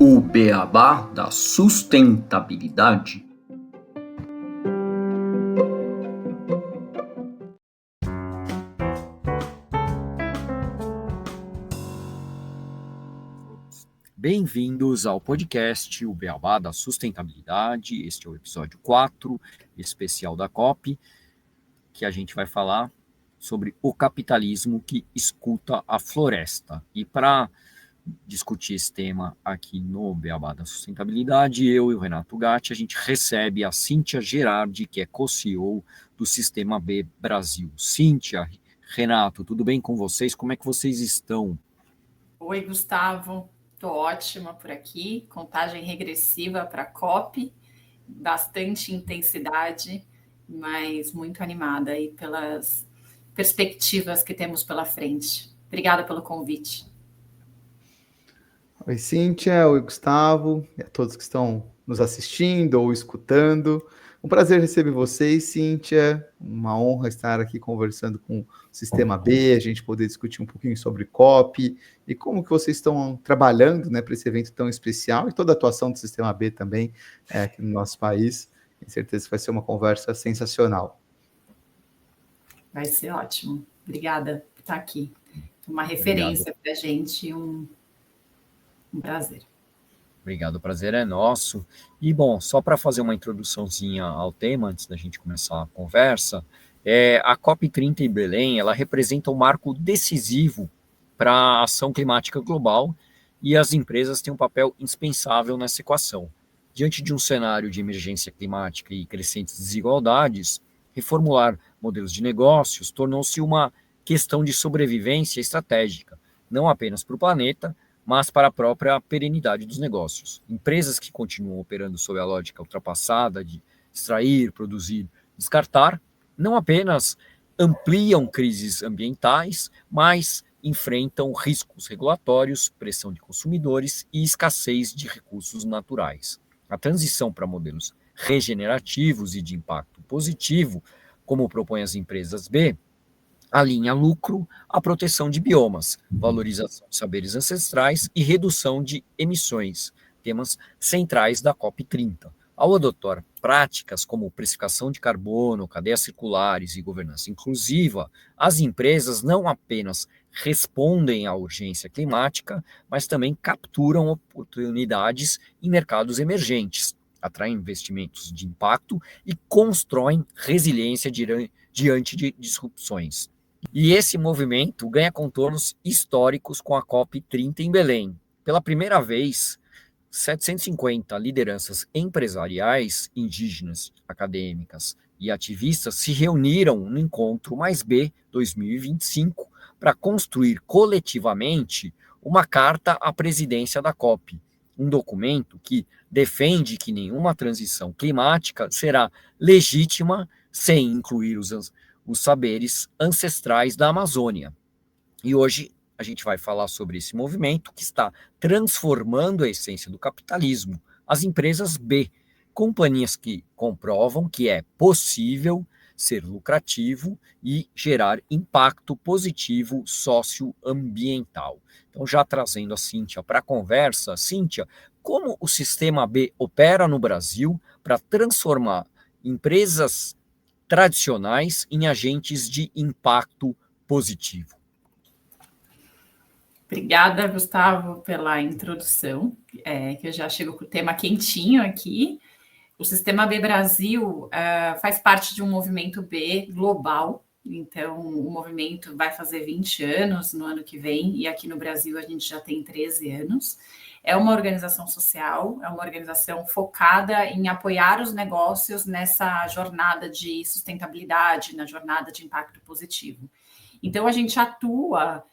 O beabá da sustentabilidade. Bem-vindos ao podcast O Beabá da Sustentabilidade. Este é o episódio 4, especial da COP, que a gente vai falar sobre o capitalismo que escuta a floresta. E para discutir esse tema aqui no Beabá da Sustentabilidade, eu e o Renato Gatti, a gente recebe a Cíntia Gerardi, que é co-CEO do Sistema B Brasil. Cíntia, Renato, tudo bem com vocês? Como é que vocês estão? Oi, Gustavo. Estou ótima por aqui. Contagem regressiva para a COP. Bastante intensidade, mas muito animada aí pelas perspectivas que temos pela frente. Obrigada pelo convite. Oi, Cíntia, oi, Gustavo, e a todos que estão nos assistindo ou escutando. Um prazer receber vocês, Cíntia. Uma honra estar aqui conversando com o Sistema B, a gente poder discutir um pouquinho sobre COP e como que vocês estão trabalhando, né, para esse evento tão especial e toda a atuação do Sistema B também aqui no nosso país. Tenho certeza que vai ser uma conversa sensacional. Vai ser ótimo. Obrigada por estar aqui. Uma referência para a gente, um prazer. Obrigado, o prazer é nosso. E, bom, só para fazer uma introduçãozinha ao tema, antes da gente começar a conversa, a COP30 em Belém, ela representa um marco decisivo para a ação climática global e as empresas têm um papel indispensável nessa equação. Diante de um cenário de emergência climática e crescentes desigualdades, reformular modelos de negócios tornou-se uma questão de sobrevivência estratégica, não apenas para o planeta, mas para a própria perenidade dos negócios. Empresas que continuam operando sob a lógica ultrapassada de extrair, produzir, descartar, não apenas ampliam crises ambientais, mas enfrentam riscos regulatórios, pressão de consumidores e escassez de recursos naturais. A transição para modelos regenerativos e de impacto positivo, como propõem as empresas B, alinha lucro à proteção de biomas, valorização de saberes ancestrais e redução de emissões, temas centrais da COP30. Ao adotar práticas como precificação de carbono, cadeias circulares e governança inclusiva, as empresas não apenas respondem à urgência climática, mas também capturam oportunidades em mercados emergentes, atraem investimentos de impacto e constroem resiliência diante de disrupções. E esse movimento ganha contornos históricos com a COP30 em Belém. Pela primeira vez, 750 lideranças empresariais, indígenas, acadêmicas e ativistas se reuniram no Encontro Mais B 2025 para construir coletivamente uma carta à presidência da COP, um documento que defende que nenhuma transição climática será legítima sem incluir os saberes ancestrais da Amazônia. E hoje a gente vai falar sobre esse movimento que está transformando a essência do capitalismo. As empresas B, companhias que comprovam que é possível ser lucrativo e gerar impacto positivo socioambiental. Então, já trazendo a Cíntia para a conversa, Cíntia, como o Sistema B opera no Brasil para transformar empresas tradicionais em agentes de impacto positivo? Obrigada, Gustavo, pela introdução, que eu já chego com o tema quentinho aqui. O Sistema B Brasil faz parte de um movimento B global, então o movimento vai fazer 20 anos no ano que vem, e aqui no Brasil a gente já tem 13 anos. É uma organização social, é uma organização focada em apoiar os negócios nessa jornada de sustentabilidade, na jornada de impacto positivo. Então, a gente atua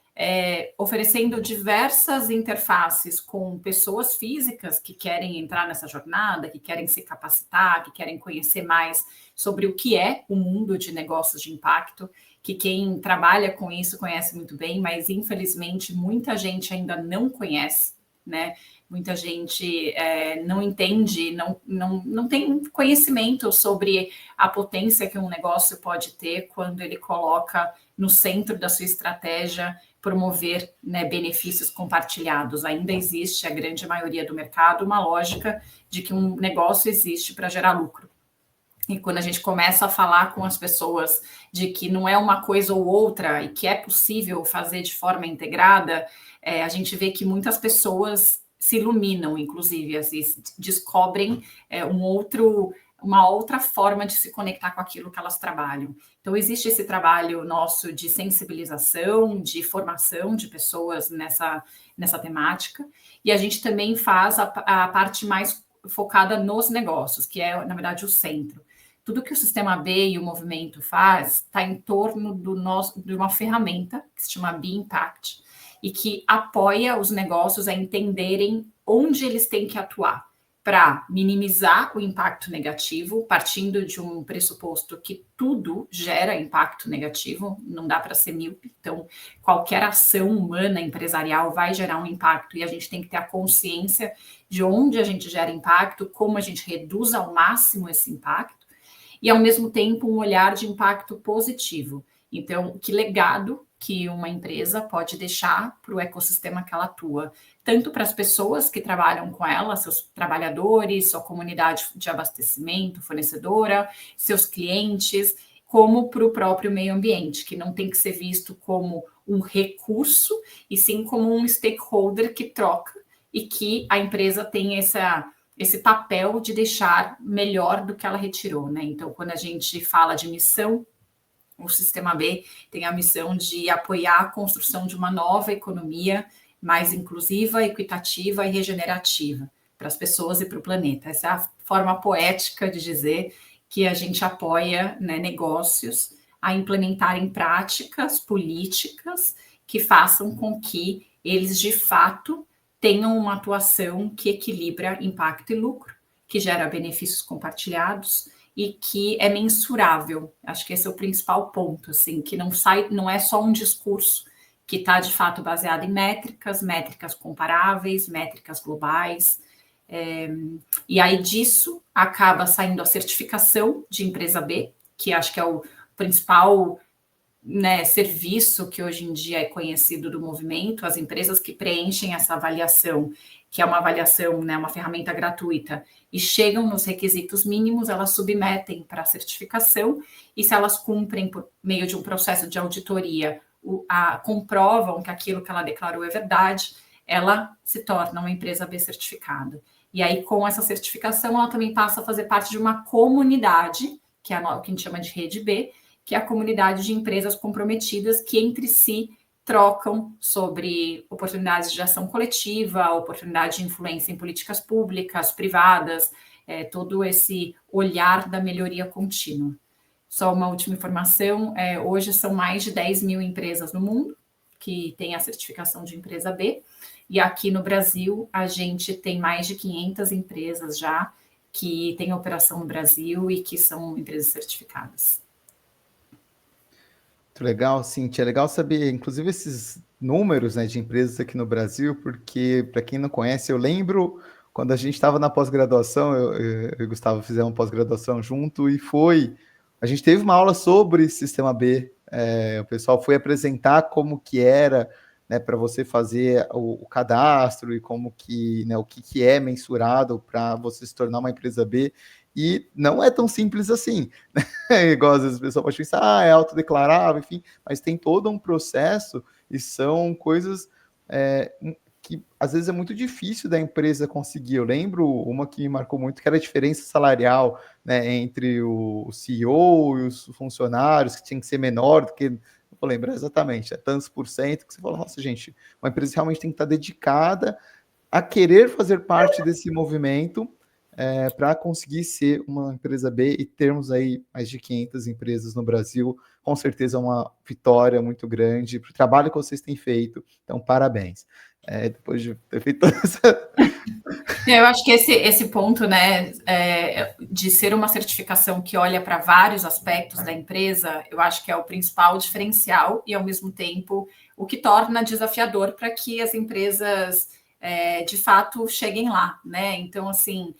oferecendo diversas interfaces com pessoas físicas que querem entrar nessa jornada, que querem se capacitar, que querem conhecer mais sobre o que é o mundo de negócios de impacto, que quem trabalha com isso conhece muito bem, mas infelizmente muita gente ainda não conhece. né? Muita gente não entende, não tem conhecimento sobre a potência que um negócio pode ter quando ele coloca no centro da sua estratégia promover, né, benefícios compartilhados. Ainda existe, a grande maioria do mercado, uma lógica de que um negócio existe para gerar lucro. E quando a gente começa a falar com as pessoas de que não é uma coisa ou outra e que é possível fazer de forma integrada, a gente vê que muitas pessoas se iluminam, inclusive, assim, descobrem uma outra forma de se conectar com aquilo que elas trabalham. Então, existe esse trabalho nosso de sensibilização, de formação de pessoas nessa temática, e a gente também faz a parte mais focada nos negócios, que é, na verdade, o centro. Tudo que o Sistema B e o movimento faz está em torno de uma ferramenta que se chama B Impact, e que apoia os negócios a entenderem onde eles têm que atuar para minimizar o impacto negativo, partindo de um pressuposto que tudo gera impacto negativo, não dá para ser míope. Então, qualquer ação humana empresarial vai gerar um impacto e a gente tem que ter a consciência de onde a gente gera impacto, como a gente reduz ao máximo esse impacto, e ao mesmo tempo um olhar de impacto positivo. Então, que legado que uma empresa pode deixar para o ecossistema que ela atua, tanto para as pessoas que trabalham com ela, seus trabalhadores, sua comunidade de abastecimento, fornecedora, seus clientes, como para o próprio meio ambiente, que não tem que ser visto como um recurso, e sim como um stakeholder que troca e que a empresa tem esse papel de deixar melhor do que ela retirou, né? Então, quando a gente fala de missão, o Sistema B tem a missão de apoiar a construção de uma nova economia mais inclusiva, equitativa e regenerativa para as pessoas e para o planeta. Essa é a forma poética de dizer que a gente apoia, né, negócios a implementarem práticas políticas que façam com que eles, de fato, tenham uma atuação que equilibra impacto e lucro, que gera benefícios compartilhados e que é mensurável. Acho que esse é o principal ponto, assim, que não é só um discurso que está, de fato, baseado em métricas comparáveis, métricas globais. E aí disso acaba saindo a certificação de empresa B, que acho que é o principal, né, serviço que hoje em dia é conhecido do movimento. As empresas que preenchem essa avaliação, que é uma avaliação, né, uma ferramenta gratuita, e chegam nos requisitos mínimos, elas submetem para a certificação, e se elas cumprem por meio de um processo de auditoria, comprovam que aquilo que ela declarou é verdade, ela se torna uma empresa B certificada. E aí, com essa certificação, ela também passa a fazer parte de uma comunidade, que é o que a gente chama de Rede B, que é a comunidade de empresas comprometidas que entre si trocam sobre oportunidades de ação coletiva, oportunidade de influência em políticas públicas, privadas, todo esse olhar da melhoria contínua. Só uma última informação, hoje são mais de 10 mil empresas no mundo que têm a certificação de empresa B, e aqui no Brasil a gente tem mais de 500 empresas já que têm operação no Brasil e que são empresas certificadas. Muito legal, Cíntia. É legal saber, inclusive, esses números, né, de empresas aqui no Brasil, porque, para quem não conhece, eu lembro quando a gente estava na pós-graduação, eu e o Gustavo fizemos pós-graduação junto, e a gente teve uma aula sobre Sistema B, o pessoal foi apresentar como que era, né, para você fazer o cadastro e como que, né, o que é mensurado para você se tornar uma empresa B, e não é tão simples assim, né? Igual às vezes a pessoa pode pensar, é autodeclarável, enfim, mas tem todo um processo e são coisas que às vezes é muito difícil da empresa conseguir. Eu lembro uma que me marcou muito, que era a diferença salarial, né, entre o CEO e os funcionários, que tinha que ser menor do que, não vou lembrar exatamente, tantos por cento, que você fala, nossa, gente, uma empresa realmente tem que estar dedicada a querer fazer parte desse movimento, para conseguir ser uma empresa B e termos aí mais de 500 empresas no Brasil. Com certeza é uma vitória muito grande para o trabalho que vocês têm feito. Então, parabéns. Depois de ter feito toda essa... Eu acho que esse ponto, né, de ser uma certificação que olha para vários aspectos da empresa, eu acho que é o principal diferencial e, ao mesmo tempo, o que torna desafiador para que as empresas de fato cheguem lá, né? Então, assim,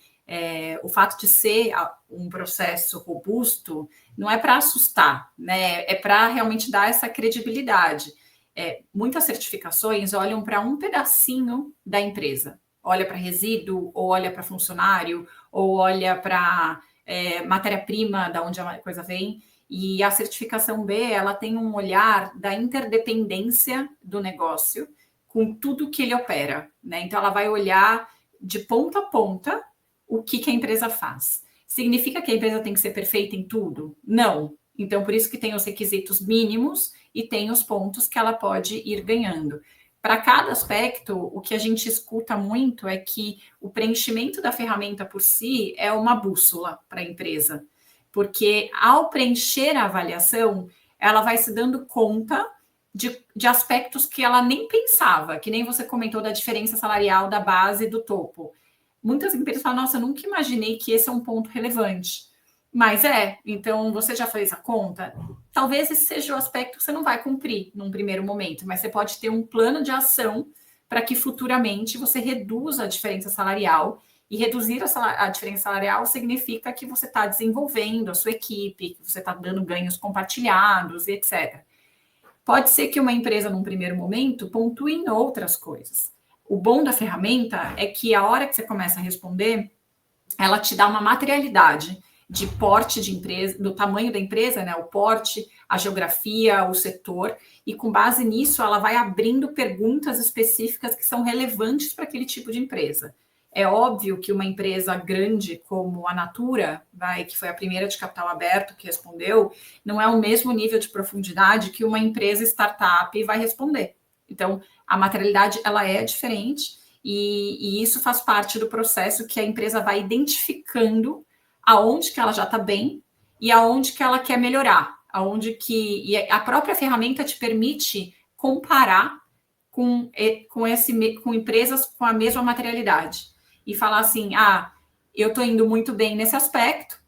o fato de ser um processo robusto não é para assustar, né? É para realmente dar essa credibilidade. Muitas certificações olham para um pedacinho da empresa, olha para resíduo, ou olha para funcionário, ou olha para matéria-prima, da onde a coisa vem. E a certificação B, ela tem um olhar da interdependência do negócio com tudo que ele opera, né? Então, ela vai olhar de ponta a ponta o que a empresa faz. Significa que a empresa tem que ser perfeita em tudo? Não. Então, por isso que tem os requisitos mínimos e tem os pontos que ela pode ir ganhando. Para cada aspecto, o que a gente escuta muito é que o preenchimento da ferramenta por si é uma bússola para a empresa, porque ao preencher a avaliação, ela vai se dando conta de aspectos que ela nem pensava, que nem você comentou da diferença salarial da base e do topo. Muitas empresas falam, nossa, eu nunca imaginei que esse é um ponto relevante. Mas então você já fez a conta? Talvez esse seja o aspecto que você não vai cumprir num primeiro momento, mas você pode ter um plano de ação para que futuramente você reduza a diferença salarial. E reduzir a diferença salarial significa que você está desenvolvendo a sua equipe, que você está dando ganhos compartilhados, etc. Pode ser que uma empresa, num primeiro momento, pontue em outras coisas. O bom da ferramenta é que a hora que você começa a responder, ela te dá uma materialidade de porte de empresa, do tamanho da empresa, né? O porte, a geografia, o setor, e com base nisso, ela vai abrindo perguntas específicas que são relevantes para aquele tipo de empresa. É óbvio que uma empresa grande como a Natura, que foi a primeira de capital aberto que respondeu, não é o mesmo nível de profundidade que uma empresa startup vai responder. Então, a materialidade ela é diferente e isso faz parte do processo que a empresa vai identificando aonde que ela já está bem e aonde que ela quer melhorar, e a própria ferramenta te permite comparar com empresas com a mesma materialidade e falar assim, eu estou indo muito bem nesse aspecto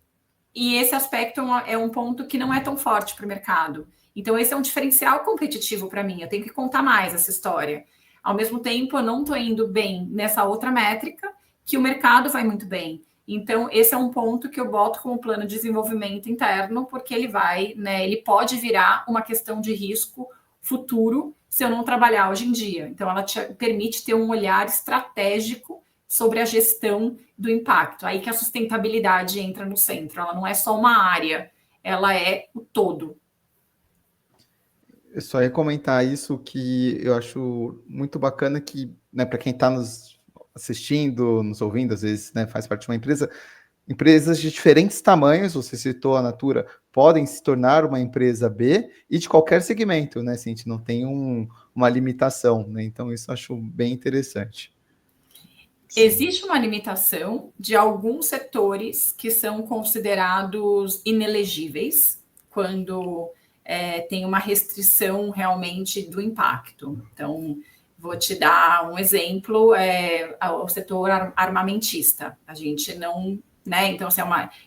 e esse aspecto é um ponto que não é tão forte para o mercado. Então, esse é um diferencial competitivo para mim. Eu tenho que contar mais essa história. Ao mesmo tempo, eu não estou indo bem nessa outra métrica, que o mercado vai muito bem. Então, esse é um ponto que eu boto como plano de desenvolvimento interno, porque ele pode virar uma questão de risco futuro se eu não trabalhar hoje em dia. Então, ela te permite ter um olhar estratégico sobre a gestão do impacto. Aí que a sustentabilidade entra no centro. Ela não é só uma área, ela é o todo. Eu só ia comentar isso que eu acho muito bacana que, né, para quem está nos assistindo, nos ouvindo, às vezes, né, faz parte de uma empresa, empresas de diferentes tamanhos, você citou a Natura, podem se tornar uma empresa B e de qualquer segmento, né? Assim, a gente não tem uma limitação, né? Então, isso eu acho bem interessante. Existe uma limitação de alguns setores que são considerados inelegíveis quando tem uma restrição realmente do impacto. Então, vou te dar um exemplo, o setor armamentista. A gente não, né? Então, assim,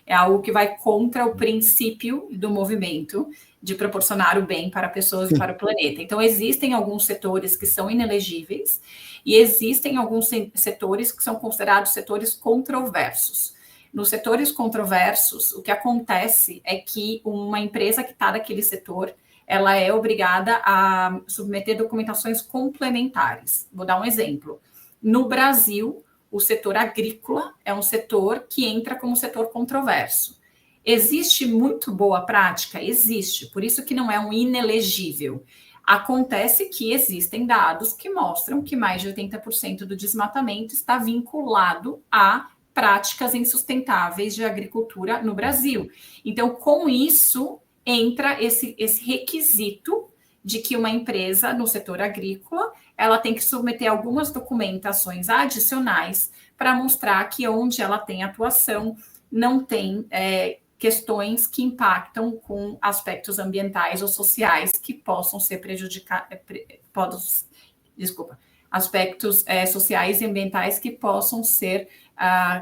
é algo que vai contra o princípio do movimento de proporcionar o bem para pessoas e para o planeta. Então, existem alguns setores que são inelegíveis e existem alguns setores que são considerados setores controversos. Nos setores controversos, o que acontece é que uma empresa que está naquele setor, ela é obrigada a submeter documentações complementares. Vou dar um exemplo. No Brasil, o setor agrícola é um setor que entra como setor controverso. Existe muito boa prática? Existe, por isso que não é um inelegível. Acontece que existem dados que mostram que mais de 80% do desmatamento está vinculado a práticas insustentáveis de agricultura no Brasil. Então, com isso, entra esse requisito de que uma empresa no setor agrícola, ela tem que submeter algumas documentações adicionais para mostrar que onde ela tem atuação não tem questões que impactam com aspectos ambientais ou sociais que possam ser aspectos sociais e ambientais que possam ser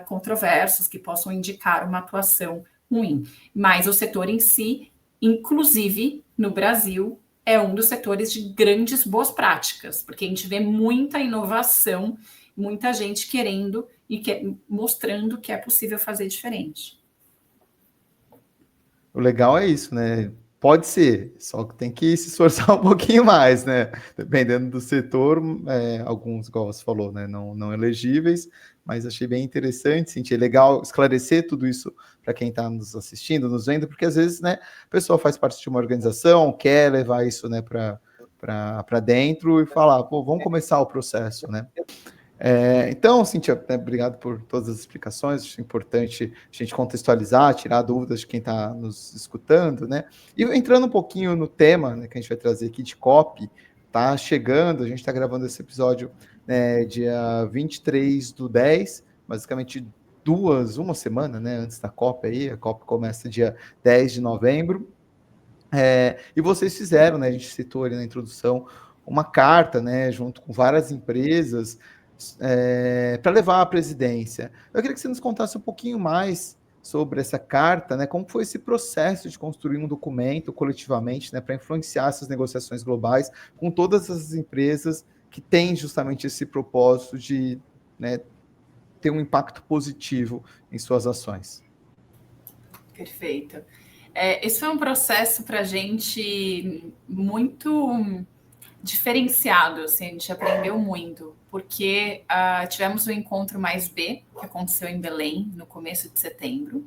controversos, que possam indicar uma atuação ruim. Mas o setor em si, inclusive no Brasil, é um dos setores de grandes boas práticas, porque a gente vê muita inovação muita gente querendo e mostrando que é possível fazer diferente. O legal é isso, né? Pode ser, só que tem que se esforçar um pouquinho mais, né? Dependendo do setor, alguns, igual você falou, né? Não elegíveis, mas achei bem interessante, senti legal esclarecer tudo isso para quem está nos assistindo, nos vendo, porque às vezes, né, o pessoal faz parte de uma organização, quer levar isso, né, para dentro e falar, pô, vamos começar o processo, né? Então, Cíntia, obrigado por todas as explicações, acho importante a gente contextualizar, tirar dúvidas de quem está nos escutando, né? E entrando um pouquinho no tema, né, que a gente vai trazer aqui de COP, tá chegando, a gente está gravando esse episódio, né, dia 23/10, basicamente uma semana, né, antes da COP aí, a COP começa dia 10 de novembro, e vocês fizeram, né, a gente citou ali na introdução, uma carta, né, junto com várias empresas, para levar à presidência. Eu queria que você nos contasse um pouquinho mais sobre essa carta, né? Como foi esse processo de construir um documento coletivamente, né, para influenciar essas negociações globais com todas as empresas que têm justamente esse propósito de, né, ter um impacto positivo em suas ações. Perfeito. Esse foi um processo para a gente muito diferenciado, assim, a gente aprendeu muito, porque tivemos o Encontro Mais B, que aconteceu em Belém, no começo de setembro,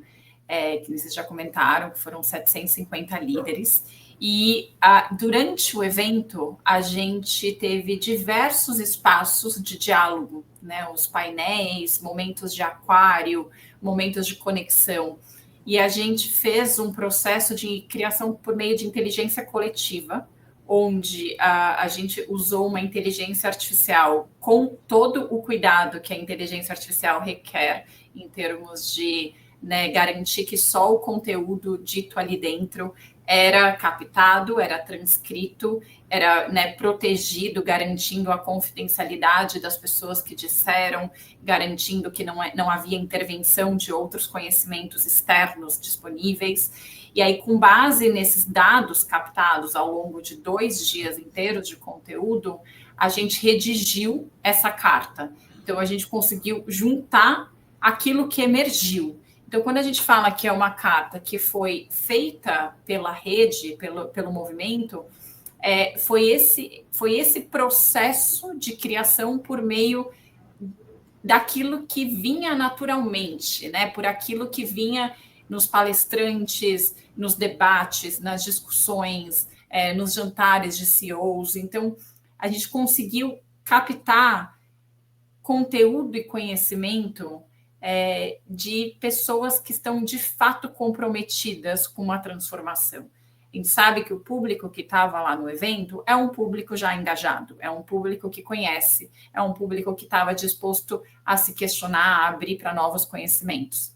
que vocês já comentaram, que foram 750 líderes, e durante o evento, a gente teve diversos espaços de diálogo, né, os painéis, momentos de aquário, momentos de conexão, e a gente fez um processo de criação por meio de inteligência coletiva, onde a gente usou uma inteligência artificial com todo o cuidado que a inteligência artificial requer em termos de, né, garantir que só o conteúdo dito ali dentro era captado, era transcrito, era, né, protegido, garantindo a confidencialidade das pessoas que disseram, garantindo que não havia intervenção de outros conhecimentos externos disponíveis. E aí, com base nesses dados captados ao longo de 2 dias inteiros de conteúdo, a gente redigiu essa carta. Então, a gente conseguiu juntar aquilo que emergiu. Então, quando a gente fala que é uma carta que foi feita pela rede, pelo movimento, foi esse processo de criação por meio daquilo que vinha naturalmente, né? Por aquilo que vinha nos palestrantes, nos debates, nas discussões, nos jantares de CEOs. Então, a gente conseguiu captar conteúdo e conhecimento de pessoas que estão de fato comprometidas com uma transformação. A gente sabe que o público que estava lá no evento é um público já engajado, é um público que conhece, é um público que estava disposto a se questionar, a abrir para novos conhecimentos.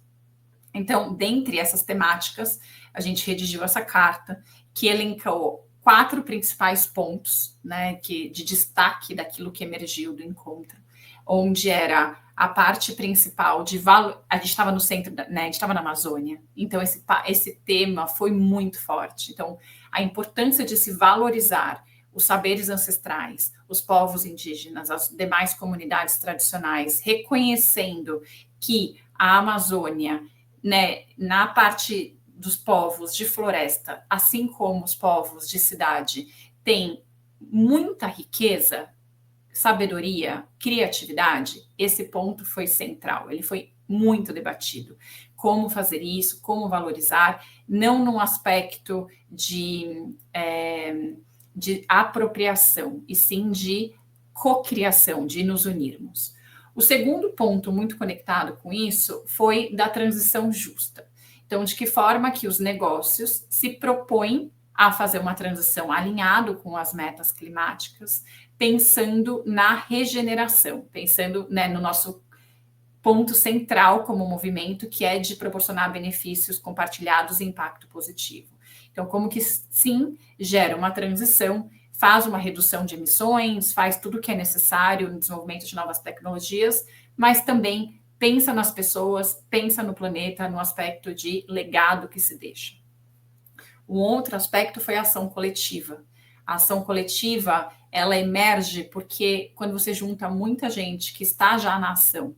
Então, dentre essas temáticas, a gente redigiu essa carta que elencou 4 principais pontos, né, de destaque daquilo que emergiu do encontro, onde era a parte principal de valor. A gente estava no centro, né, a gente estava na Amazônia, então esse tema foi muito forte. Então, a importância de se valorizar os saberes ancestrais, os povos indígenas, as demais comunidades tradicionais, reconhecendo que a Amazônia, né, na parte dos povos de floresta, assim como os povos de cidade, tem muita riqueza, sabedoria, criatividade. Esse ponto foi central, ele foi muito debatido. Como fazer isso, como valorizar, não num aspecto de apropriação, e sim de cocriação, de nos unirmos. O segundo ponto muito conectado com isso foi da transição justa. Então, de que forma que os negócios se propõem a fazer uma transição alinhado com as metas climáticas, pensando na regeneração, pensando, né, no nosso ponto central como movimento, que é de proporcionar benefícios compartilhados e impacto positivo. Então, como que sim, gera uma transição, faz uma redução de emissões, faz tudo o que é necessário no desenvolvimento de novas tecnologias, mas também pensa nas pessoas, pensa no planeta, no aspecto de legado que se deixa. Um outro aspecto foi a ação coletiva. a ação coletiva, ela emerge porque quando você junta muita gente que está já na ação,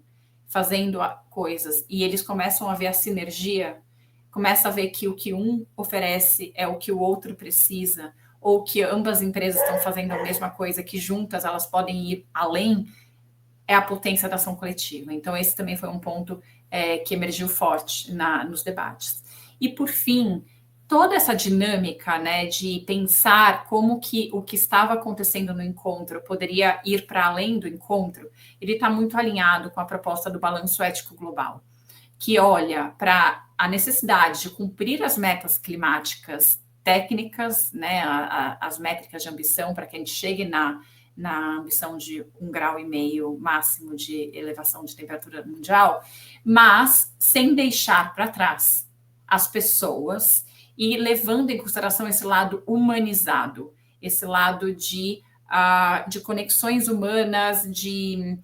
fazendo coisas, e eles começam a ver a sinergia, começa a ver que o que um oferece é o que o outro precisa, ou que ambas as empresas estão fazendo a mesma coisa, que juntas elas podem ir além, é a potência da ação coletiva. Então, esse também foi um ponto que emergiu forte nos debates. E, por fim, toda essa dinâmica, né, de pensar como que o que estava acontecendo no encontro poderia ir para além do encontro, ele está muito alinhado com a proposta do Balanço Ético Global, que olha para a necessidade de cumprir as metas climáticas técnicas, né, as métricas de ambição, para que a gente chegue na ambição de 1,5 grau máximo de elevação de temperatura mundial, mas sem deixar para trás as pessoas e levando em consideração esse lado humanizado, esse lado de conexões humanas, de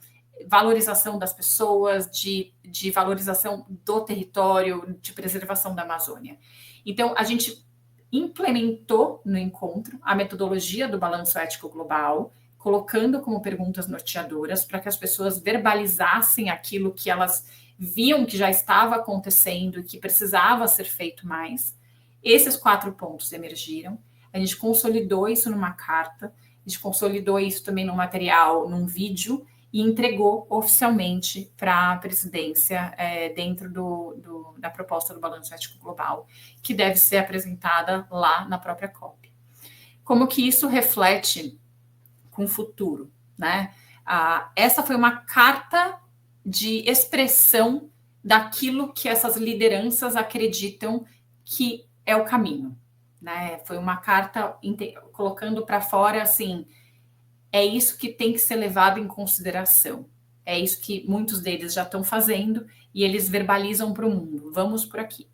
valorização das pessoas, de valorização do território, de preservação da Amazônia. Então, a gente implementou no encontro a metodologia do Balanço Ético Global, colocando como perguntas norteadoras para que as pessoas verbalizassem aquilo que elas viam que já estava acontecendo e que precisava ser feito mais. Esses 4 pontos emergiram, a gente consolidou isso numa carta, a gente consolidou isso também no material, num vídeo, e entregou oficialmente para a presidência dentro da proposta do Balanço Ético Global, que deve ser apresentada lá na própria COP. Como que isso reflete com o futuro, né? Essa foi uma carta de expressão daquilo que essas lideranças acreditam que é o caminho, né? Foi uma carta colocando para fora, assim, é isso que tem que ser levado em consideração, é isso que muitos deles já estão fazendo e eles verbalizam para o mundo, vamos por aqui.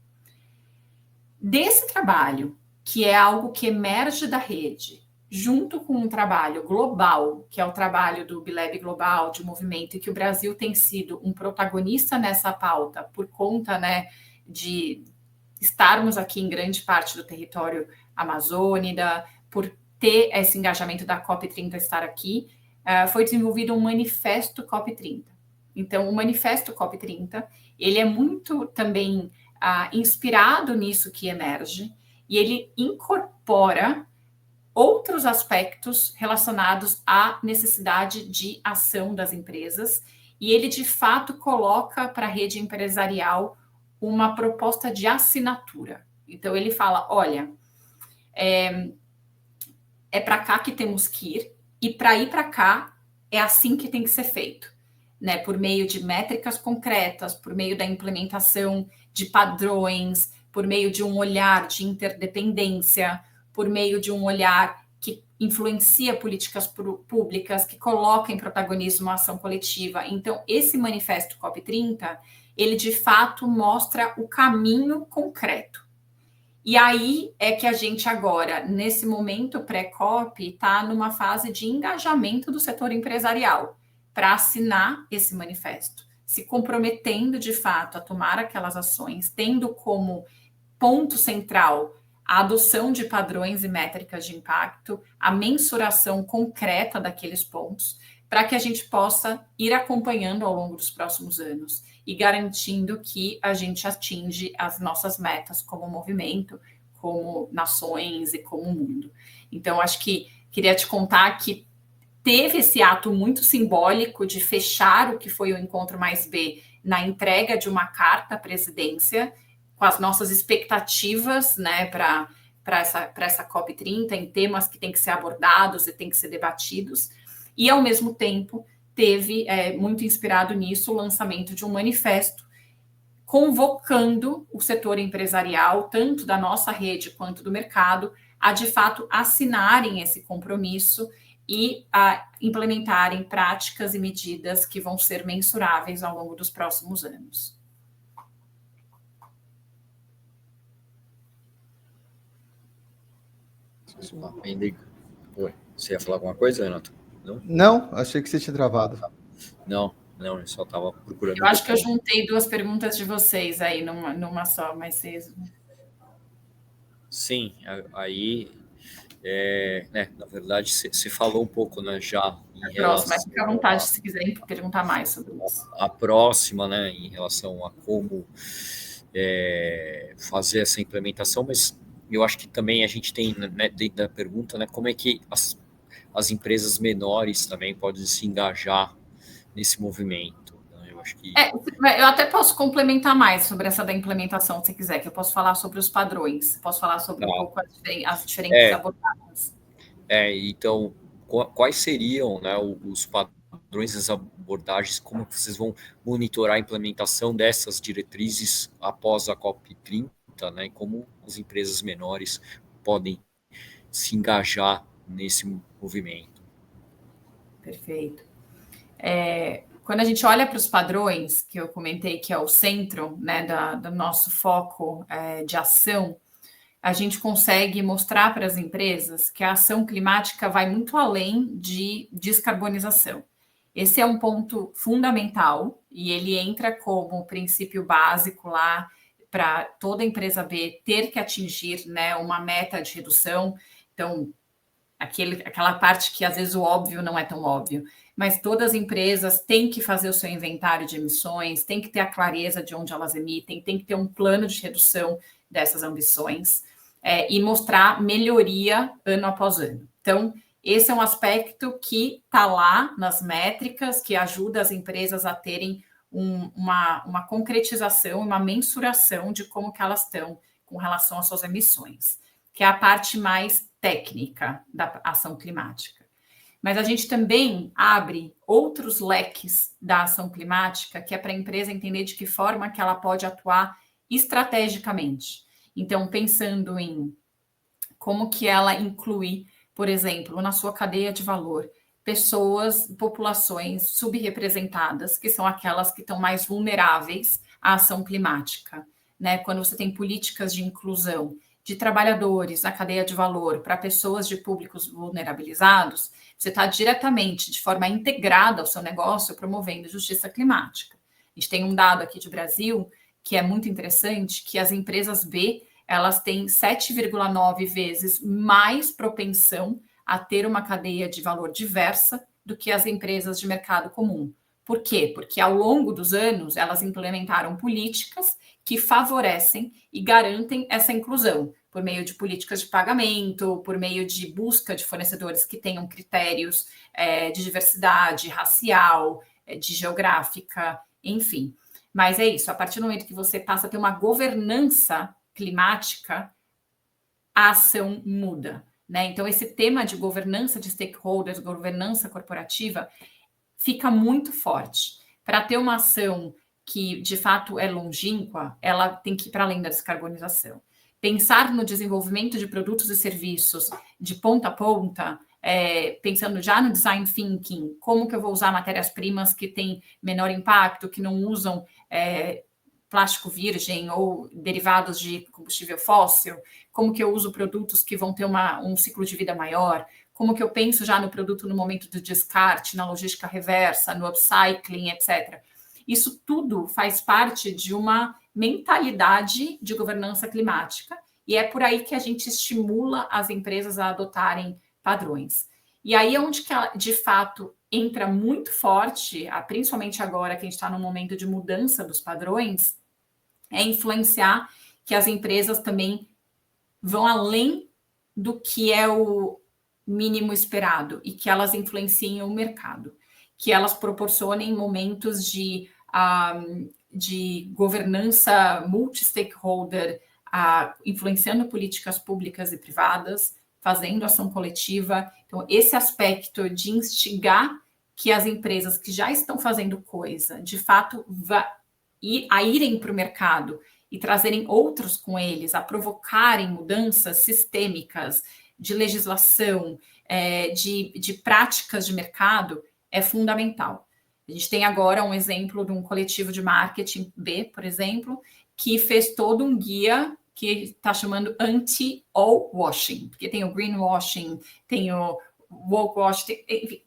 Desse trabalho, que é algo que emerge da rede, junto com um trabalho global, que é o trabalho do BILAB Global, de movimento, e que o Brasil tem sido um protagonista nessa pauta por conta, né, de estarmos aqui em grande parte do território amazônida, por ter esse engajamento da COP30 estar aqui, foi desenvolvido um manifesto COP30. Então, o manifesto COP30, ele é muito também inspirado nisso que emerge, e ele incorpora outros aspectos relacionados à necessidade de ação das empresas, e ele, de fato, coloca para a rede empresarial uma proposta de assinatura. Então, ele fala, olha, é para cá que temos que ir, e para ir para cá é assim que tem que ser feito, né? Por meio de métricas concretas, por meio da implementação de padrões, por meio de um olhar de interdependência, por meio de um olhar que influencia políticas públicas, que coloca em protagonismo a ação coletiva. Então, esse manifesto COP30, ele de fato mostra o caminho concreto. E aí é que a gente agora, nesse momento pré-COP, está numa fase de engajamento do setor empresarial para assinar esse manifesto, se comprometendo de fato a tomar aquelas ações, tendo como ponto central a adoção de padrões e métricas de impacto, a mensuração concreta daqueles pontos, para que a gente possa ir acompanhando ao longo dos próximos anos e garantindo que a gente atinge as nossas metas como movimento, como nações e como mundo. Então, acho que queria te contar que teve esse ato muito simbólico de fechar o que foi o Encontro Mais B na entrega de uma carta à presidência, com as nossas expectativas, né, para essa COP30, em temas que têm que ser abordados e têm que ser debatidos, e, ao mesmo tempo, teve, muito inspirado nisso, o lançamento de um manifesto convocando o setor empresarial, tanto da nossa rede quanto do mercado, a, de fato, assinarem esse compromisso e a implementarem práticas e medidas que vão ser mensuráveis ao longo dos próximos anos. Oi, você ia falar alguma coisa, Renato? Não, achei que você tinha travado. Não, eu só estava procurando. Eu acho que eu juntei 2 perguntas de vocês aí numa só, mas vocês... Sim, aí Na verdade, você falou um pouco, né, já em Próximo, mas fica à relação vontade se quiserem perguntar mais sobre isso. à próxima, né, em relação a como fazer essa implementação, mas eu acho que também a gente tem, né, dentro da pergunta, né, como é que as empresas menores também podem se engajar nesse movimento, né? Eu acho que... Eu até posso complementar mais sobre essa da implementação, se quiser, que eu posso falar sobre os padrões, posso falar sobre um pouco as diferentes abordagens. Então, quais seriam, né, os padrões, as abordagens, como vocês vão monitorar a implementação dessas diretrizes após a COP30, né, e como as empresas menores podem se engajar nesse movimento? Perfeito. Quando a gente olha para os padrões, que eu comentei que é o centro, né, do nosso foco de ação, a gente consegue mostrar para as empresas que a ação climática vai muito além de descarbonização. Esse é um ponto fundamental e ele entra como princípio básico lá para toda empresa B ter que atingir, né, uma meta de redução. Então, aquela parte que às vezes o óbvio não é tão óbvio, mas todas as empresas têm que fazer o seu inventário de emissões, têm que ter a clareza de onde elas emitem, têm que ter um plano de redução dessas ambições e mostrar melhoria ano após ano. Então, esse é um aspecto que está lá nas métricas, que ajuda as empresas a terem uma concretização, uma mensuração de como que elas estão com relação às suas emissões, que é a parte mais técnica da ação climática. Mas a gente também abre outros leques da ação climática, que é para a empresa entender de que forma que ela pode atuar estrategicamente. Então, pensando em como que ela inclui, por exemplo, na sua cadeia de valor, pessoas, populações subrepresentadas, que são aquelas que estão mais vulneráveis à ação climática, né? Quando você tem políticas de inclusão de trabalhadores na cadeia de valor para pessoas de públicos vulnerabilizados, você está diretamente, de forma integrada ao seu negócio, promovendo justiça climática. A gente tem um dado aqui de Brasil que é muito interessante, que as empresas B, elas têm 7,9 vezes mais propensão a ter uma cadeia de valor diversa do que as empresas de mercado comum. Por quê? Porque ao longo dos anos, elas implementaram políticas que favorecem e garantem essa inclusão, por meio de políticas de pagamento, por meio de busca de fornecedores que tenham critérios de diversidade racial, de geográfica, enfim. Mas é isso, a partir do momento que você passa a ter uma governança climática, a ação muda, né? Então, esse tema de governança de stakeholders, governança corporativa, fica muito forte. Para ter uma ação que, de fato, é longínqua, ela tem que ir para além da descarbonização. Pensar no desenvolvimento de produtos e serviços de ponta a ponta, pensando já no design thinking, como que eu vou usar matérias-primas que têm menor impacto, que não usam plástico virgem ou derivados de combustível fóssil, como que eu uso produtos que vão ter um ciclo de vida maior, como que eu penso já no produto no momento do descarte, na logística reversa, no upcycling, etc. Isso tudo faz parte de uma mentalidade de governança climática e é por aí que a gente estimula as empresas a adotarem padrões. E aí é onde que ela, de fato, entra muito forte, principalmente agora que a gente está num momento de mudança dos padrões, é influenciar que as empresas também vão além do que é o mínimo esperado e que elas influenciem o mercado, que elas proporcionem momentos de governança multi-stakeholder, influenciando políticas públicas e privadas, fazendo ação coletiva. Então, esse aspecto de instigar que as empresas que já estão fazendo coisa, de fato, irem para o mercado e trazerem outros com eles, a provocarem mudanças sistêmicas de legislação, de práticas de mercado, é fundamental. A gente tem agora um exemplo de um coletivo de marketing B, por exemplo, que fez todo um guia que está chamando anti-all washing, porque tem o greenwashing, tem o woke washing, enfim,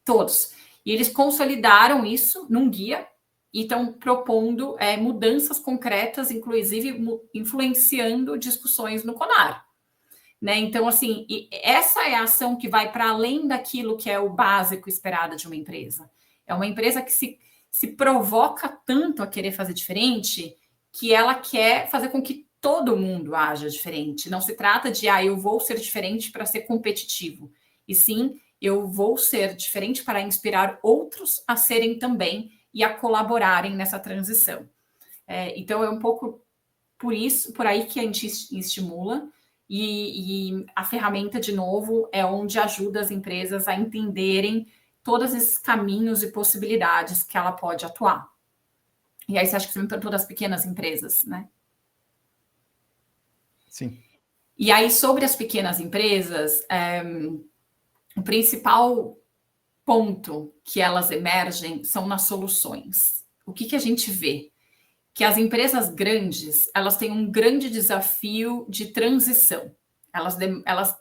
todos. E eles consolidaram isso num guia e estão propondo mudanças concretas, inclusive influenciando discussões no CONAR. né? Então, assim, essa é a ação que vai para além daquilo que é o básico esperado de uma empresa. É uma empresa que se provoca tanto a querer fazer diferente que ela quer fazer com que todo mundo haja diferente. Não se trata de, eu vou ser diferente para ser competitivo. E sim, eu vou ser diferente para inspirar outros a serem também e a colaborarem nessa transição. Então, é um pouco por aí que a gente estimula. E a ferramenta, de novo, é onde ajuda as empresas a entenderem todos esses caminhos e possibilidades que ela pode atuar. E aí você acha que você me perguntou das pequenas empresas, né? Sim. E aí, sobre as pequenas empresas, o principal ponto que elas emergem são nas soluções. O que a gente vê? Que as empresas grandes, elas têm um grande desafio de transição. Elas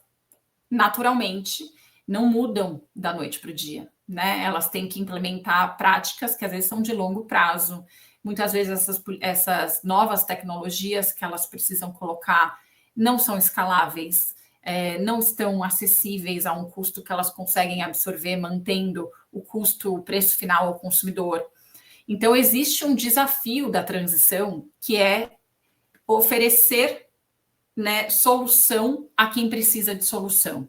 naturalmente não mudam da noite para o dia, né? Elas têm que implementar práticas que às vezes são de longo prazo. Muitas vezes essas novas tecnologias que elas precisam colocar não são escaláveis, não estão acessíveis a um custo que elas conseguem absorver, mantendo o preço final ao consumidor. Então, existe um desafio da transição, que é oferecer, né, solução a quem precisa de solução.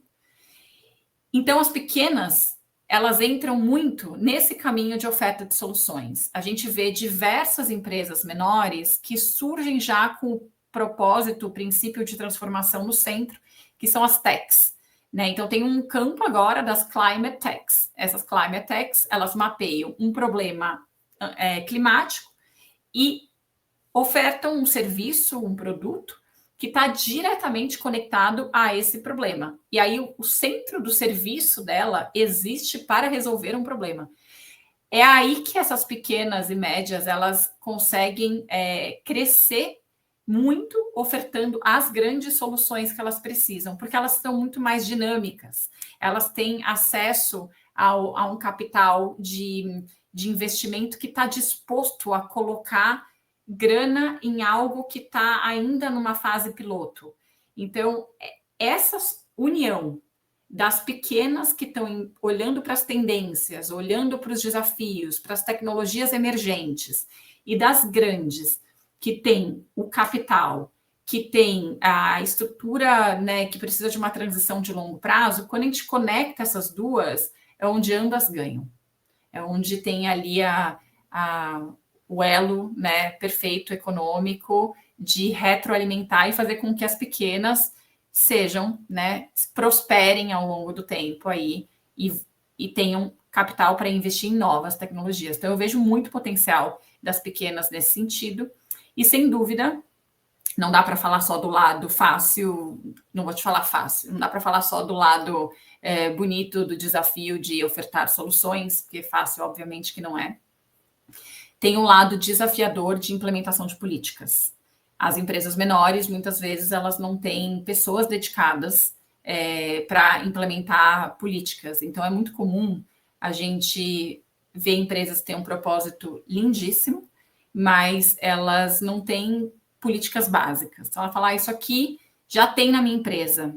Então, as pequenas, elas entram muito nesse caminho de oferta de soluções. A gente vê diversas empresas menores que surgem já com o propósito, o princípio de transformação no centro, que são as techs, né? Então, tem um campo agora das climate techs. Essas climate techs, elas mapeiam um problema climático e ofertam um serviço, um produto que está diretamente conectado a esse problema. E aí o centro do serviço dela existe para resolver um problema. É aí que essas pequenas e médias, elas conseguem crescer muito, ofertando as grandes soluções que elas precisam, porque elas são muito mais dinâmicas. Elas têm acesso a um capital de investimento que está disposto a colocar grana em algo que está ainda numa fase piloto. Então, essa união das pequenas que estão olhando para as tendências, olhando para os desafios, para as tecnologias emergentes, e das grandes que têm o capital, que tem a estrutura, né, que precisa de uma transição de longo prazo, quando a gente conecta essas duas, é onde ambas ganham. É onde tem ali o elo, né, perfeito econômico de retroalimentar e fazer com que as pequenas sejam, né, prosperem ao longo do tempo aí e tenham capital para investir em novas tecnologias. Então, eu vejo muito potencial das pequenas nesse sentido e, sem dúvida, não dá para falar só do lado fácil, não vou te falar fácil, não dá para falar só do lado bonito do desafio de ofertar soluções, porque fácil, obviamente, que não é. Tem um lado desafiador de implementação de políticas. As empresas menores, muitas vezes, elas não têm pessoas dedicadas para implementar políticas. Então, é muito comum a gente ver empresas que têm um propósito lindíssimo, mas elas não têm políticas básicas. Então, ela fala, isso aqui já tem na minha empresa.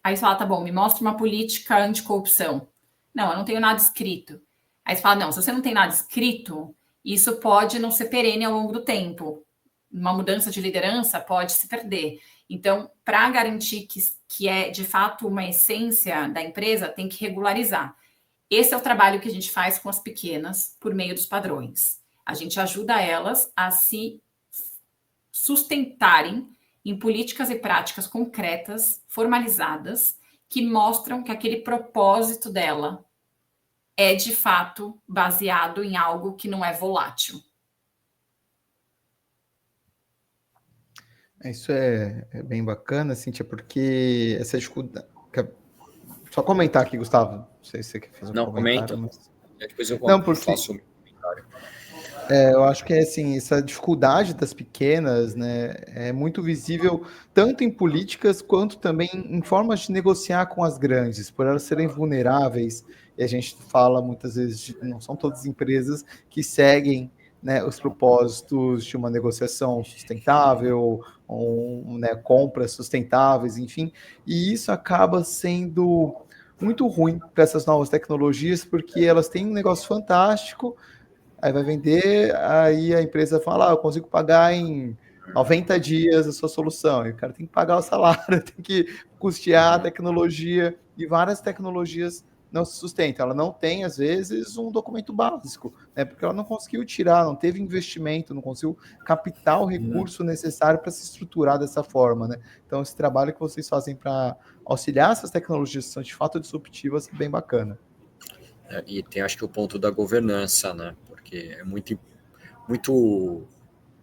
Aí você fala, tá bom, me mostra uma política anticorrupção. Não, eu não tenho nada escrito. Aí você fala, não, se você não tem nada escrito, isso pode não ser perene ao longo do tempo. Uma mudança de liderança pode se perder. Então, para garantir que é, de fato, uma essência da empresa, tem que regularizar. Esse é o trabalho que a gente faz com as pequenas por meio dos padrões. A gente ajuda elas a se sustentarem em políticas e práticas concretas, formalizadas, que mostram que aquele propósito dela é, de fato, baseado em algo que não é volátil. Isso é bem bacana, Cíntia, porque essa dificuldade... Só comentar aqui, Gustavo. Não sei se você quer fazer um comentário. Não, comenta. Mas... Depois eu faço o meu comentário. Eu acho que assim, essa dificuldade das pequenas, né, é muito visível tanto em políticas quanto também em formas de negociar com as grandes, por elas serem vulneráveis. E a gente fala muitas vezes, não são todas as empresas que seguem né, os propósitos de uma negociação sustentável, né, compras sustentáveis, enfim, e isso acaba sendo muito ruim para essas novas tecnologias, porque elas têm um negócio fantástico, aí vai vender, aí a empresa fala, eu consigo pagar em 90 dias a sua solução, e o cara tem que pagar o salário, tem que custear a tecnologia, e várias tecnologias não se sustentam, ela não tem, às vezes, um documento básico, né, porque ela não conseguiu tirar, não teve investimento, não conseguiu captar o recurso necessário para se estruturar dessa forma, né? Então, esse trabalho que vocês fazem para auxiliar essas tecnologias que são de fato disruptivas é bem bacana. E tem, acho que, o ponto da governança, né? Porque é muito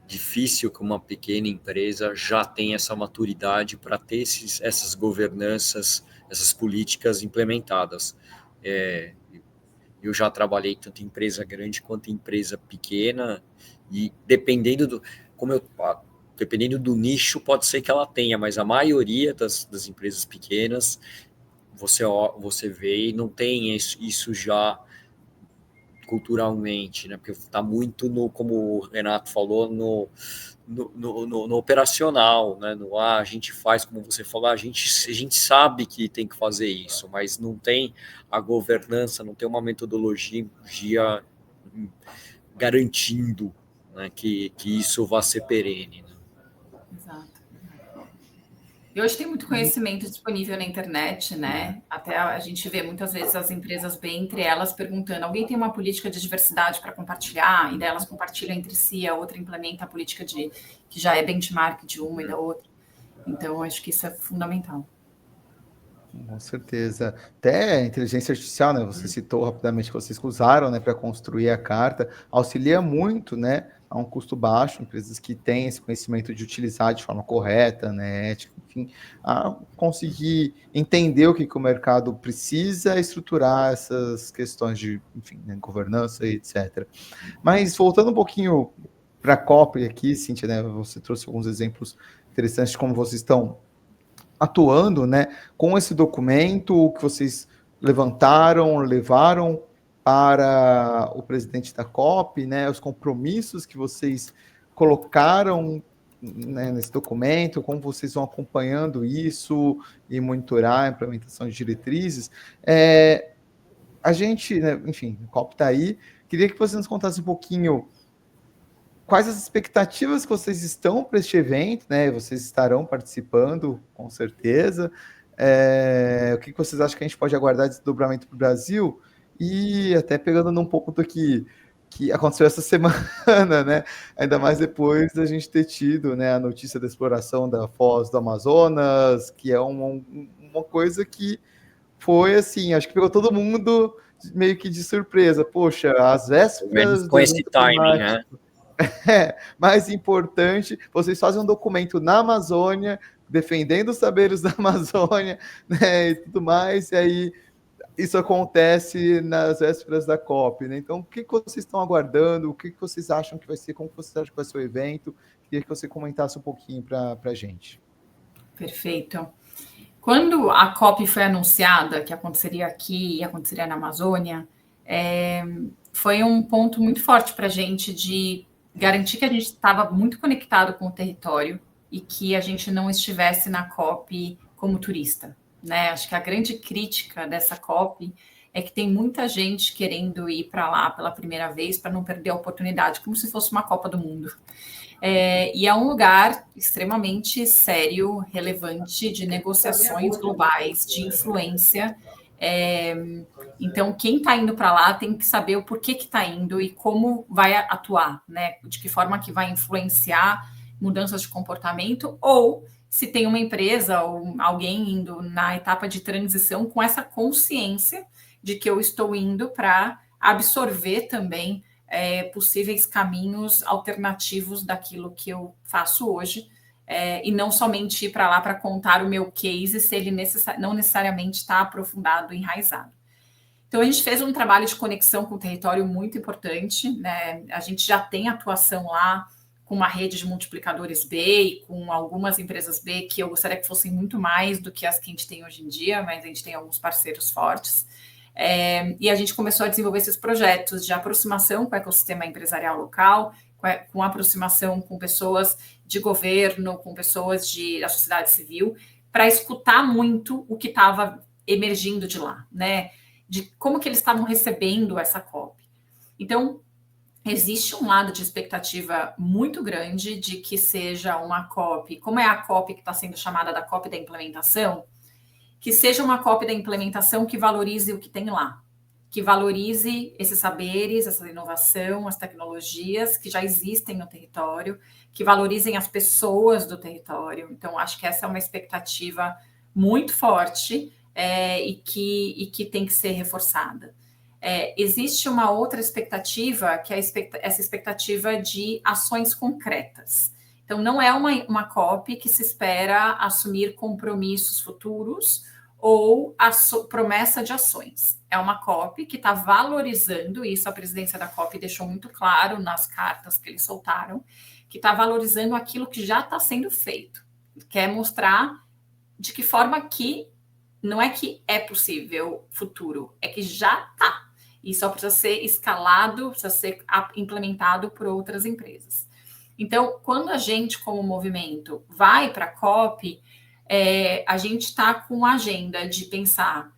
difícil que uma pequena empresa já tenha essa maturidade para ter essas governanças, essas políticas implementadas. Eu já trabalhei tanto em empresa grande quanto em empresa pequena, e dependendo do nicho, pode ser que ela tenha, mas a maioria das empresas pequenas, você vê e não tem isso já culturalmente, né? Porque está muito como o Renato falou, no operacional, né? A gente faz, como você falou, a gente sabe que tem que fazer isso, mas não tem a governança, não tem uma metodologia garantindo, né, que isso vá ser perene. Né? Exato. E hoje tem muito conhecimento disponível na internet, né? Até a gente vê muitas vezes as empresas bem entre elas perguntando: alguém tem uma política de diversidade para compartilhar? E daí elas compartilham entre si, a outra implementa a política que já é benchmark de uma e da outra. Então, acho que isso é fundamental. Com certeza. Até a inteligência artificial, né? Você citou rapidamente que vocês usaram, né, para construir a carta, auxilia muito, né, a um custo baixo, empresas que têm esse conhecimento de utilizar de forma correta, né, ética, enfim, a conseguir entender o que o mercado precisa, estruturar essas questões de, enfim, né, governança e etc. Mas voltando um pouquinho para a COP aqui, Cíntia, né, você trouxe alguns exemplos interessantes de como vocês estão atuando, né, com esse documento que vocês levaram para o presidente da COP, né, os compromissos que vocês colocaram, né, nesse documento, como vocês vão acompanhando isso e monitorar a implementação de diretrizes. A gente, né, enfim, a COP está aí, queria que você nos contasse um pouquinho quais as expectativas que vocês estão para este evento, né? Vocês estarão participando, com certeza. O que vocês acham que a gente pode aguardar de desdobramento para o Brasil? E até pegando num pouco do que aconteceu essa semana, né? Ainda mais depois da gente ter tido, né, a notícia da exploração da foz do Amazonas, que é uma coisa que foi assim, acho que pegou todo mundo meio que de surpresa. Poxa, às vésperas com esse timing, né? Mais importante, vocês fazem um documento na Amazônia, defendendo os saberes da Amazônia, né, e tudo mais, e aí isso acontece nas vésperas da COP, né? Então, o que vocês estão aguardando? O que vocês acham que vai ser? Como vocês acham que vai ser o evento? Queria que você comentasse um pouquinho para a gente. Perfeito. Quando a COP foi anunciada, que aconteceria aqui e aconteceria na Amazônia, foi um ponto muito forte para a gente de garantir que a gente estava muito conectado com o território e que a gente não estivesse na COP como turista, né? Acho que a grande crítica dessa COP é que tem muita gente querendo ir para lá pela primeira vez para não perder a oportunidade, como se fosse uma Copa do Mundo. E é um lugar extremamente sério, relevante, de negociações globais, de influência. Então, quem está indo para lá tem que saber o porquê que está indo e como vai atuar, né? De que forma que vai influenciar mudanças de comportamento, ou se tem uma empresa ou alguém indo na etapa de transição com essa consciência de que eu estou indo para absorver também possíveis caminhos alternativos daquilo que eu faço hoje, e não somente ir para lá para contar o meu case se ele não necessariamente está aprofundado, enraizado. Então, a gente fez um trabalho de conexão com o território muito importante, né? A gente já tem atuação lá com uma rede de multiplicadores B e com algumas empresas B que eu gostaria que fossem muito mais do que as que a gente tem hoje em dia, mas a gente tem alguns parceiros fortes. E a gente começou a desenvolver esses projetos de aproximação com o ecossistema empresarial local, com aproximação com pessoas de governo, com pessoas da sociedade civil, para escutar muito o que estava emergindo de lá, né? De como que eles estavam recebendo essa COP. Então, existe um lado de expectativa muito grande de que seja uma COP, como é a COP que está sendo chamada da COP da implementação, que seja uma COP da implementação que valorize o que tem lá, que valorize esses saberes, essa inovação, as tecnologias que já existem no território, que valorizem as pessoas do território. Então, acho que essa é uma expectativa muito forte e que tem que ser reforçada. Existe uma outra expectativa, que é essa expectativa de ações concretas. Então, não é uma COP que se espera assumir compromissos futuros ou a promessa de ações. É uma COP que está valorizando, isso a presidência da COP deixou muito claro nas cartas que eles soltaram, que está valorizando aquilo que já está sendo feito. Quer mostrar de que forma que não é que é possível futuro, é que já está. E só precisa ser escalado, precisa ser implementado por outras empresas. Então, quando a gente, como movimento, vai para a COP, a gente está com a agenda de pensar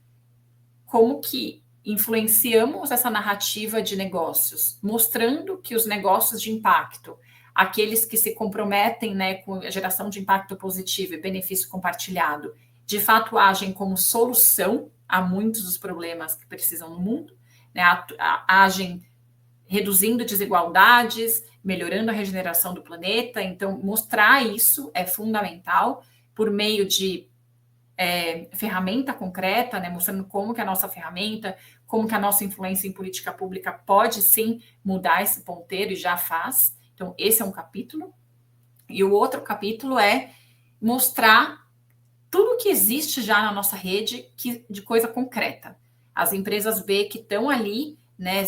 como que influenciamos essa narrativa de negócios, mostrando que os negócios de impacto, aqueles que se comprometem, né, com a geração de impacto positivo e benefício compartilhado, de fato agem como solução a muitos dos problemas que precisam no mundo, né, agem reduzindo desigualdades, melhorando a regeneração do planeta. Então, mostrar isso é fundamental por meio de ferramenta concreta, né, mostrando como que a nossa ferramenta, como que a nossa influência em política pública pode, sim, mudar esse ponteiro e já faz. Então, esse é um capítulo. E o outro capítulo é mostrar tudo que existe já na nossa rede de coisa concreta. As empresas B que estão ali, né,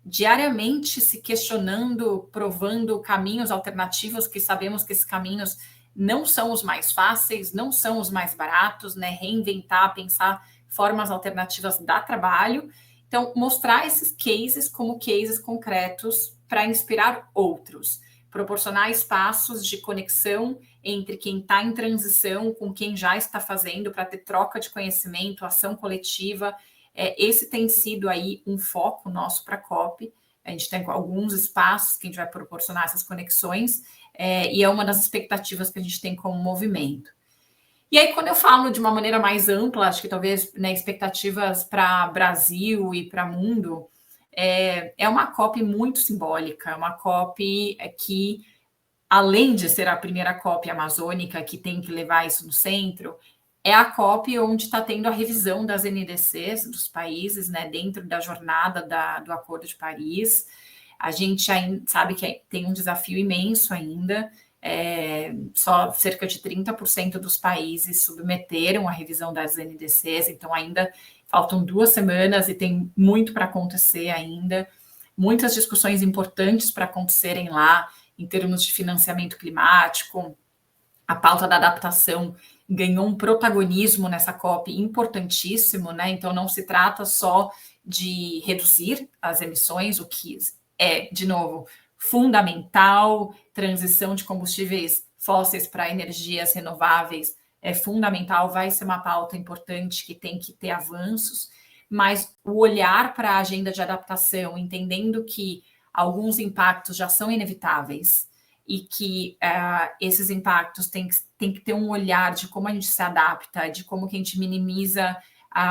diariamente se questionando, provando caminhos alternativos, que sabemos que esses caminhos não são os mais fáceis, não são os mais baratos, né? Reinventar, pensar formas alternativas dá trabalho. Então, mostrar esses cases como cases concretos para inspirar outros, proporcionar espaços de conexão entre quem está em transição com quem já está fazendo, para ter troca de conhecimento, ação coletiva. Esse tem sido aí um foco nosso para a COP. A gente tem alguns espaços que a gente vai proporcionar essas conexões, e é uma das expectativas que a gente tem como movimento. E aí, quando eu falo de uma maneira mais ampla, acho que talvez, né, expectativas para Brasil e para mundo, é uma COP muito simbólica, é uma COP que, além de ser a primeira COP amazônica que tem que levar isso no centro, é a COP onde está tendo a revisão das NDCs dos países, né, dentro da jornada do Acordo de Paris. A gente sabe que tem um desafio imenso ainda, só cerca de 30% dos países submeteram a revisão das NDCs, então ainda faltam 2 semanas e tem muito para acontecer ainda, muitas discussões importantes para acontecerem lá, em termos de financiamento climático. A pauta da adaptação ganhou um protagonismo nessa COP importantíssimo, né? Então não se trata só de reduzir as emissões, o que é, de novo, fundamental. Transição de combustíveis fósseis para energias renováveis é fundamental, vai ser uma pauta importante que tem que ter avanços, mas o olhar para a agenda de adaptação, entendendo que alguns impactos já são inevitáveis e que esses impactos têm que ter um olhar de como a gente se adapta, de como que a gente minimiza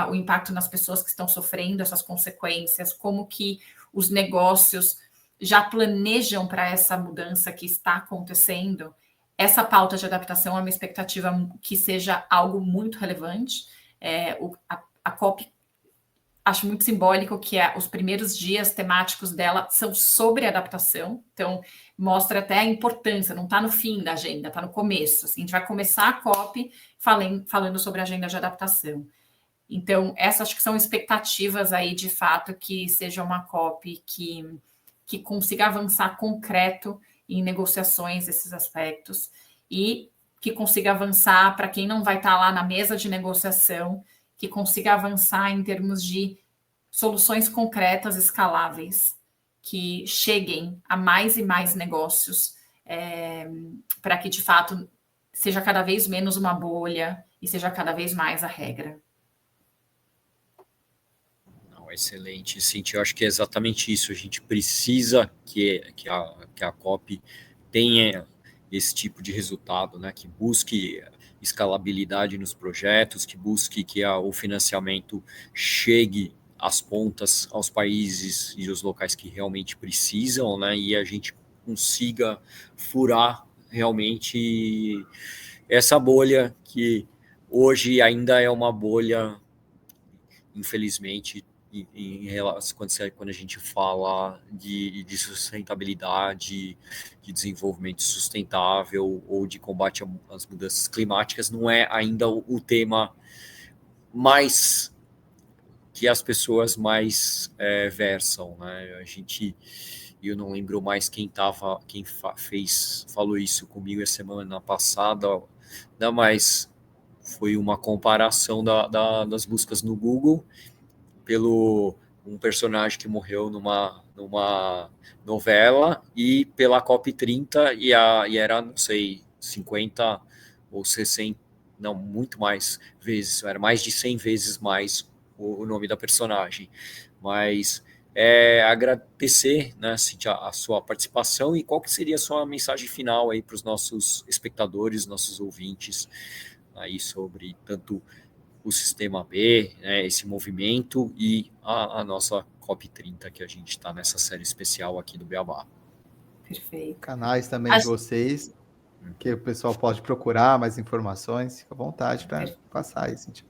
o impacto nas pessoas que estão sofrendo essas consequências, como que os negócios já planejam para essa mudança que está acontecendo. Essa pauta de adaptação é uma expectativa que seja algo muito relevante. A COP, acho muito simbólico que os primeiros dias temáticos dela são sobre adaptação, então mostra até a importância, não está no fim da agenda, está no começo. Assim, a gente vai começar a COP falando sobre a agenda de adaptação. Então, essas acho que são expectativas aí, de fato, que seja uma COP que consiga avançar concreto em negociações desses aspectos e que consiga avançar para quem não vai estar lá na mesa de negociação, que consiga avançar em termos de soluções concretas, escaláveis, que cheguem a mais e mais negócios, para que, de fato, seja cada vez menos uma bolha e seja cada vez mais a regra. Excelente, Cintia. Eu acho que é exatamente isso. A gente precisa que a COP tenha esse tipo de resultado, né? Que busque escalabilidade nos projetos, que busque que o financiamento chegue às pontas, aos países e aos locais que realmente precisam, né? E a gente consiga furar realmente essa bolha que hoje ainda é uma bolha, infelizmente, em relação, quando a gente fala de sustentabilidade, de desenvolvimento sustentável ou de combate às mudanças climáticas, não é ainda o tema mais que as pessoas mais versam, né? Eu não lembro mais quem falou isso comigo a semana passada, não, mas foi uma comparação das buscas no Google pelo um personagem que morreu numa novela e pela COP30 e era, não sei, 50 ou 60, não, muito mais vezes, era mais de 100 vezes mais o nome da personagem. Mas agradecer, né, Cintia, a sua participação, e qual que seria a sua mensagem final aí para os nossos espectadores, nossos ouvintes, aí sobre tanto o Sistema B, né, esse movimento e a nossa COP30, que a gente está nessa série especial aqui do Beabá. Perfeito. Canais também de vocês, que o pessoal pode procurar mais informações, fica à vontade para passar aí, Cintia.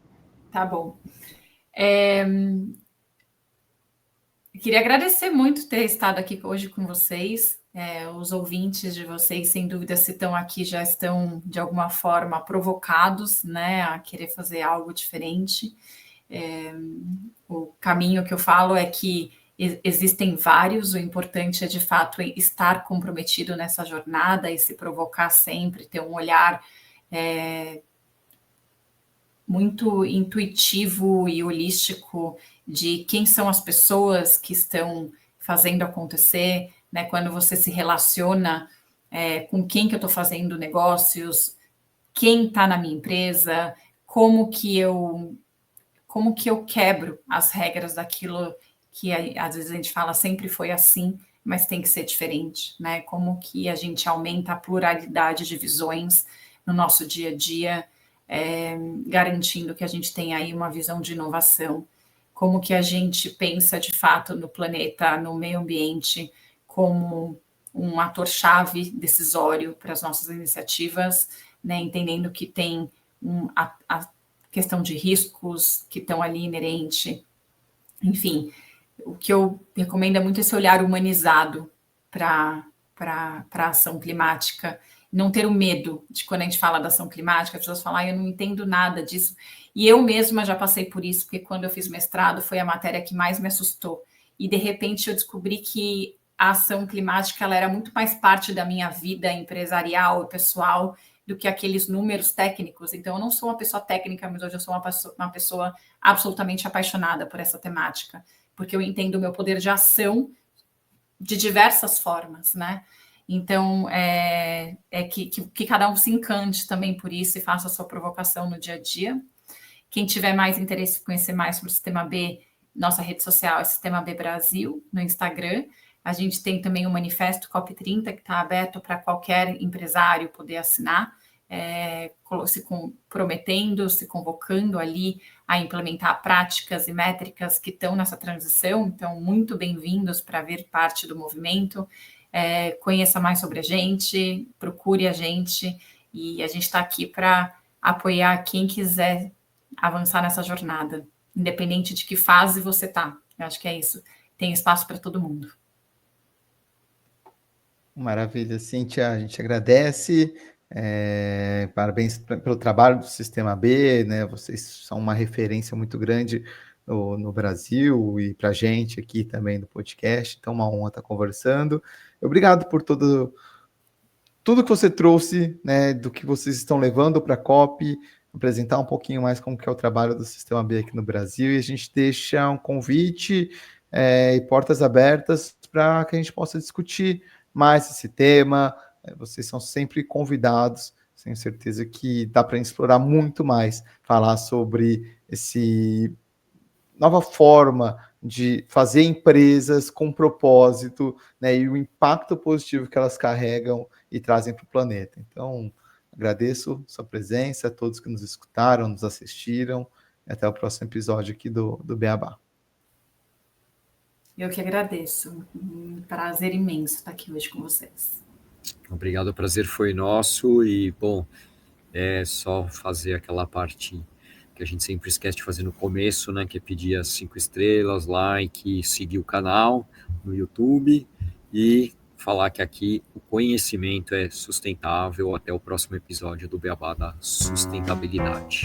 Tá bom. Queria agradecer muito ter estado aqui hoje com vocês. Os ouvintes de vocês, sem dúvida, se estão aqui, já estão, de alguma forma, provocados, né, a querer fazer algo diferente. O caminho que eu falo é que existem vários, o importante é, de fato, estar comprometido nessa jornada e se provocar sempre, ter um olhar muito intuitivo e holístico de quem são as pessoas que estão fazendo acontecer, né? Quando você se relaciona com quem que eu estou fazendo negócios, quem está na minha empresa, como que eu quebro as regras daquilo que às vezes a gente fala sempre foi assim, mas tem que ser diferente, né? Como que a gente aumenta a pluralidade de visões no nosso dia a dia, garantindo que a gente tenha aí uma visão de inovação, como que a gente pensa de fato no planeta, no meio ambiente, como um ator-chave decisório para as nossas iniciativas, né, entendendo que tem a questão de riscos que estão ali inerente. Enfim, o que eu recomendo é muito esse olhar humanizado para a ação climática, não ter o medo de, quando a gente fala da ação climática, as pessoas falam, eu não entendo nada disso. E eu mesma já passei por isso, porque quando eu fiz mestrado foi a matéria que mais me assustou. E, de repente, eu descobri que a ação climática ela era muito mais parte da minha vida empresarial e pessoal do que aqueles números técnicos. Então, eu não sou uma pessoa técnica, mas hoje eu sou uma pessoa absolutamente apaixonada por essa temática, porque eu entendo o meu poder de ação de diversas formas, né? Então, que cada um se encante também por isso e faça a sua provocação no dia a dia. Quem tiver mais interesse em conhecer mais sobre o Sistema B, nossa rede social é Sistema B Brasil, no Instagram. A gente tem também o manifesto COP30, que está aberto para qualquer empresário poder assinar, se comprometendo, se convocando ali a implementar práticas e métricas que estão nessa transição. Então, muito bem-vindos para ver parte do movimento. Conheça mais sobre a gente, procure a gente, e a gente está aqui para apoiar quem quiser avançar nessa jornada, independente de que fase você está. Eu acho que é isso. Tem espaço para todo mundo. Maravilha, Cíntia, a gente agradece. Parabéns pelo trabalho do Sistema B, né? Vocês são uma referência muito grande no Brasil e para a gente aqui também no podcast, então uma honra estar conversando. Obrigado por tudo que você trouxe, né, do que vocês estão levando para a COP, apresentar um pouquinho mais como que é o trabalho do Sistema B aqui no Brasil, e a gente deixa um convite e portas abertas para que a gente possa discutir mais esse tema. Vocês são sempre convidados, tenho certeza que dá para explorar muito mais, falar sobre esse nova forma de fazer empresas com propósito, né, e o impacto positivo que elas carregam e trazem para o planeta. Então, agradeço sua presença, a todos que nos escutaram, nos assistiram, e até o próximo episódio aqui do Beabá. Eu que agradeço. Um prazer imenso estar aqui hoje com vocês. Obrigado, o prazer foi nosso. E, bom, é só fazer aquela parte que a gente sempre esquece de fazer no começo, né? Que é pedir as 5 estrelas, like, seguir o canal no YouTube e falar que aqui o conhecimento é sustentável. Até o próximo episódio do Beabá da Sustentabilidade.